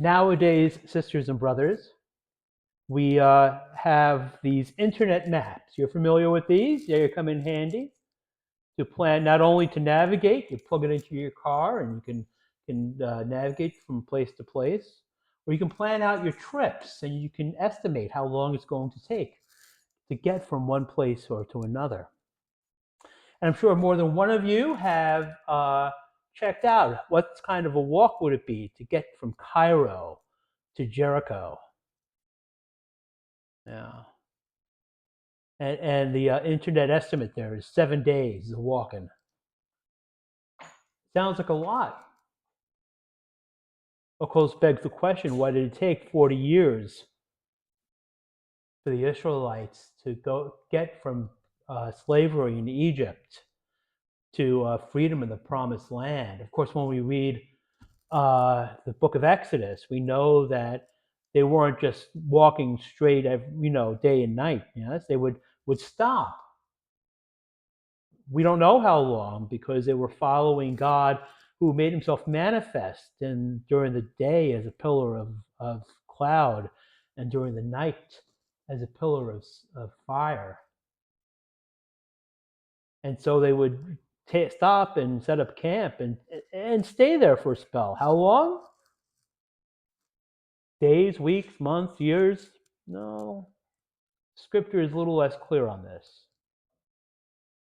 Nowadays, sisters and brothers, we have these internet maps. You're familiar with these? Yeah, they come in handy to plan, not only to navigate. You plug it into your car and you can navigate from place to place, or you can plan out your trips and you can estimate how long it's going to take to get from one place or to another. And I'm sure more than one of you have checked out what kind of a walk would it be to get from Cairo to Jericho. Yeah. And the internet estimate there is 7 days of walking. Sounds like a lot. Of course, begs the question: why did it take 40 years for the Israelites to go get from slavery in Egypt to freedom in the Promised Land? Of course, when we read the Book of Exodus, we know that they weren't just walking straight, day and night. Yes, they would stop. We don't know how long, because they were following God, who made himself manifest during the day as a pillar of cloud, and during the night as a pillar of fire. And so they would stop and set up camp and stay there for a spell. How long? Days, weeks, months, years? No. Scripture is a little less clear on this.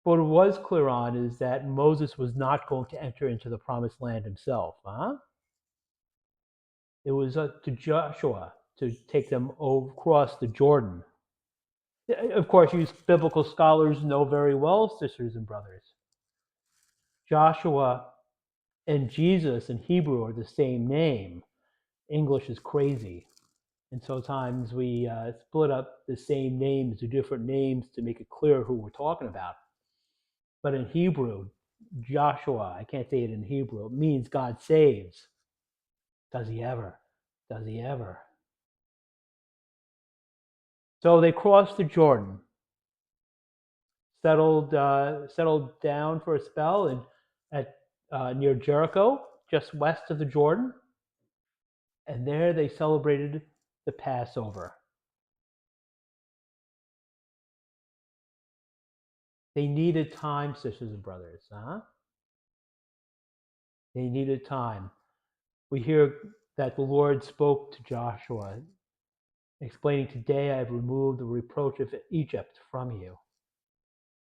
What it was clear on is that Moses was not going to enter into the promised land himself. It was to Joshua to take them across the Jordan. Of course, you biblical scholars know very well, sisters and brothers. Joshua and Jesus in Hebrew are the same name. English is crazy. And sometimes we split up the same names to different names to make it clear who we're talking about. But in Hebrew, Joshua, I can't say it in Hebrew, it means God saves. Does he ever? Does he ever? So they crossed the Jordan, settled down for a spell at near Jericho, just west of the Jordan, and there they celebrated the Passover. They needed time, sisters and brothers. They needed time. We hear that the Lord spoke to Joshua, explaining, "Today I have removed the reproach of Egypt from you."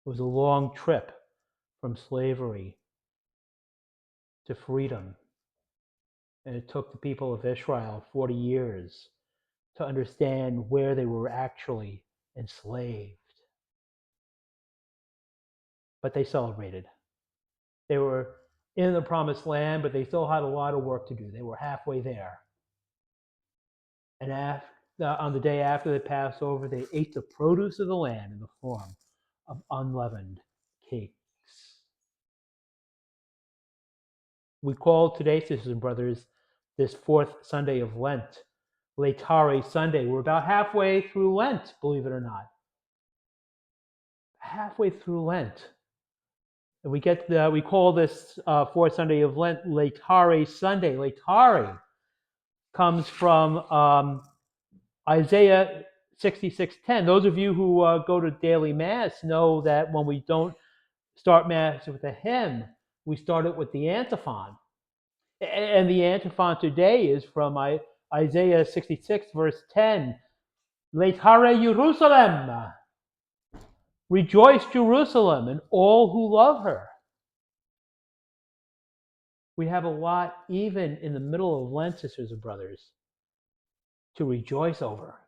It was a long trip from slavery to freedom. And it took the people of Israel 40 years to understand where they were actually enslaved. But they celebrated. They were in the promised land, but they still had a lot of work to do. They were halfway there. And on the day after the Passover, they ate the produce of the land in the form of unleavened cakes. We call today, sisters and brothers, this fourth Sunday of Lent, Laetare Sunday. We're about halfway through Lent, believe it or not. Halfway through Lent. And we call this fourth Sunday of Lent Laetare Sunday. Laetare comes from Isaiah 66:10. Those of you who go to daily mass know that when we don't start mass with a hymn, we start it with the antiphon. And the antiphon today is from Isaiah 66, verse 10. Laetare Jerusalem. Rejoice, Jerusalem, and all who love her. We have a lot, even in the middle of Lent, sisters and brothers, to rejoice over.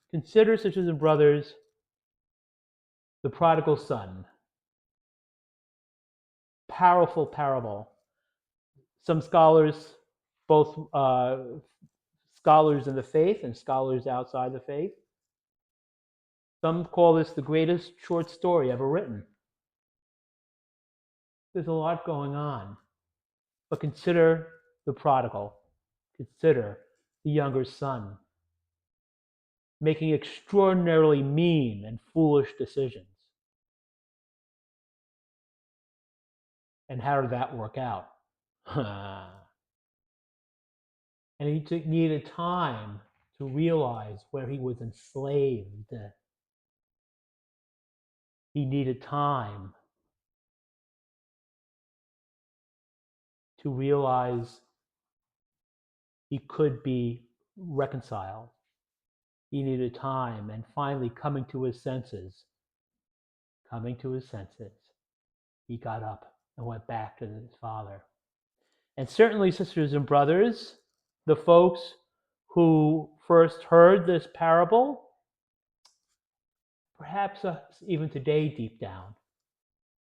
Consider, sisters and brothers, the prodigal son. Powerful parable. Some scholars, both scholars in the faith and scholars outside the faith, some call this the greatest short story ever written. There's a lot going on. But consider the prodigal. Consider the younger son making extraordinarily mean and foolish decisions. And how did that work out? And he needed time to realize where he was enslaved. He needed time to realize he could be reconciled. He needed time, and finally coming to his senses, he got up and went back to his father. And certainly, sisters and brothers, the folks who first heard this parable, perhaps even today deep down,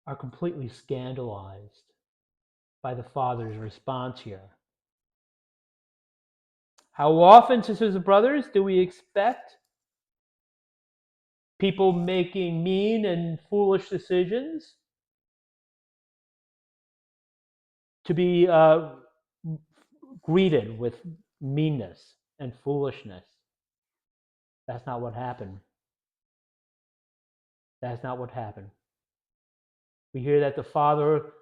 are completely scandalized by the Father's response here. How often, sisters and brothers, do we expect people making mean and foolish decisions to be greeted with meanness and foolishness? That's not what happened. That's not what happened. We hear that the Father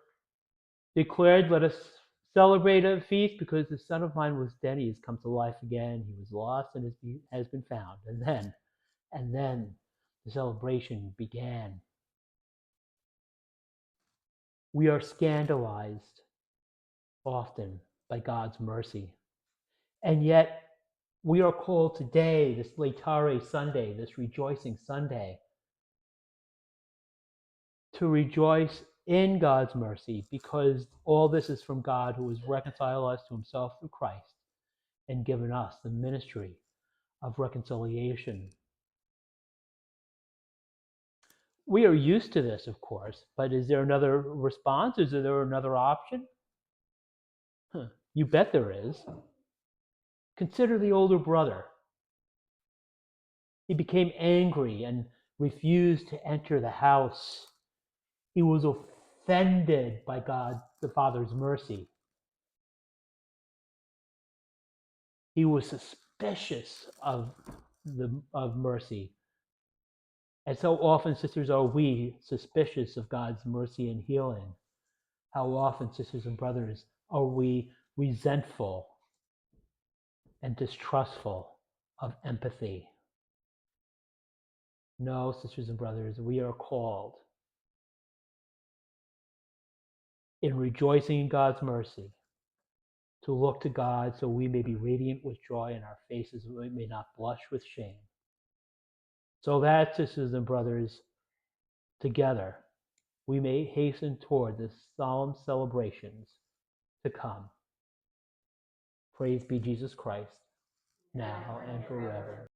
declared, "Let us celebrate a feast because the Son of mine was dead, he has come to life again. He was lost and has been found." And then the celebration began. We are scandalized often by God's mercy. And yet we are called today, this Laetare Sunday, this rejoicing Sunday, to rejoice in God's mercy, because all this is from God, who has reconciled us to himself through Christ and given us the ministry of reconciliation. We are used to this, of course, but is there another response? Is there another option? You bet there is. Consider the older brother. He became angry and refused to enter the house. He was offended by God the Father's mercy. He was suspicious of mercy. And so often, sisters, are we suspicious of God's mercy and healing? How often, sisters and brothers, are we resentful and distrustful of empathy? No, sisters and brothers, we are called in rejoicing in God's mercy to look to God so we may be radiant with joy in our faces, we may not blush with shame. So that, sisters and brothers, together we may hasten toward the solemn celebrations to come. Praise be Jesus Christ, now and forever.